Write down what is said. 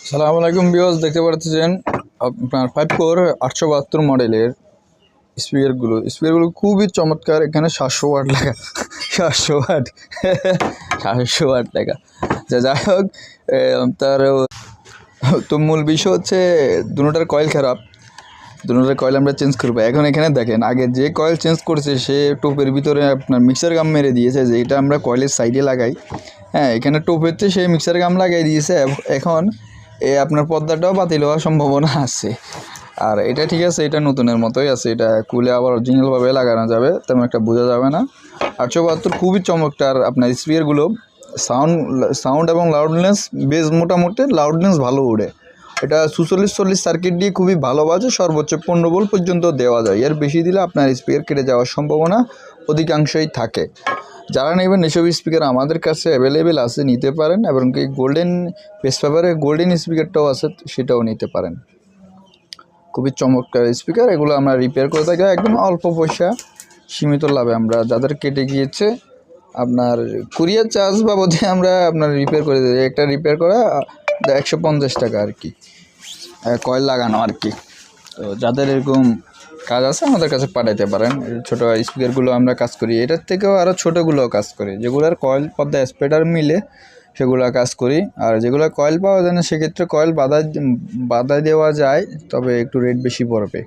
সালাম আলাইকুম ভিউয়ার্স, দেখতে পাচ্ছেন আপনার 5 কোর 872 মডেলের স্পিকারগুলো খুবই চমৎকার। এখানে 700 ওয়াট লেখা 700 ওয়াট 700 ওয়াট লেখা। যাই হোক, তার তো মূল বিষয় হচ্ছে দুটোটার কয়েল খারাপ। দুটোটার কয়েল আমরা চেঞ্জ করবো। এখন এখানে দেখেন, আগে যে কয়েল চেঞ্জ করছে সে টোপের ভিতরে আপনার মিক্সার গাম মেরে দিয়েছে, যে এটা আমরা কয়েলের সাইডে লাগাই। হ্যাঁ, এখানে টোপ হচ্ছে, সে মিক্সার গাম লাগাই দিয়েছে। এখন আপনার পর্দাটাও বাতিল হওয়ার সম্ভাবনা আছে। আর এটা ঠিক আছে, এটা নতুনের মতোই আছে। এটা খুলে আবার অরিজিনালভাবে লাগানো যাবে, তেমন একটা বোঝা যাবে না। 872 খুবই চমৎকার। আপনার স্পিকারগুলো সাউন্ড এবং লাউডনেস বেশ, মোটামুটি লাউডনেস ভালো উড়ে। এটা 44-40 সার্কিট দিয়ে খুবই ভালো বাজে। সর্বোচ্চ 15 ভোল্ট পর্যন্ত দেওয়া যায়। এর বেশি দিলে আপনার স্পিকার কেটে যাওয়ার সম্ভাবনা অধিকাংশই থাকে। যারা নেবেন এসব স্পিকার আমাদের কাছে অ্যাভেলেবেল আছে, নিতে পারেন। এবং কি গোল্ডেন পেস পেপারে গোল্ডেন স্পিকারটাও আছে, সেটাও নিতে পারেন। খুবই চমৎকার স্পিকার। এগুলো আমরা রিপেয়ার করে থাকি একদম অল্প পয়সা, সীমিত লাভে। আমরা যাদের কেটে গিয়েছে আপনার কুরিয়ার চার্জ বাবদে আমরা আপনার রিপেয়ার করে দিই। একটা রিপেয়ার করা 150 টাকা আর কি, কয়েল লাগানো আর কি। তো যাদের এরকম কাজ আছে আমাদের কাছে পাঠাইতে পারেন। ছোটো স্পিকারগুলো আমরা কাজ করি, এটার থেকেও আরও ছোটোগুলোও কাজ করি। যেগুলোর কয়েল পর্দা স্প্রেডার মিলে সেগুলো কাজ করি। আর যেগুলো কয়েল পাওয়া যায় না, সেক্ষেত্রে কয়েল বাধা দেওয়া যায়, তবে একটু রেট বেশি পড়বে।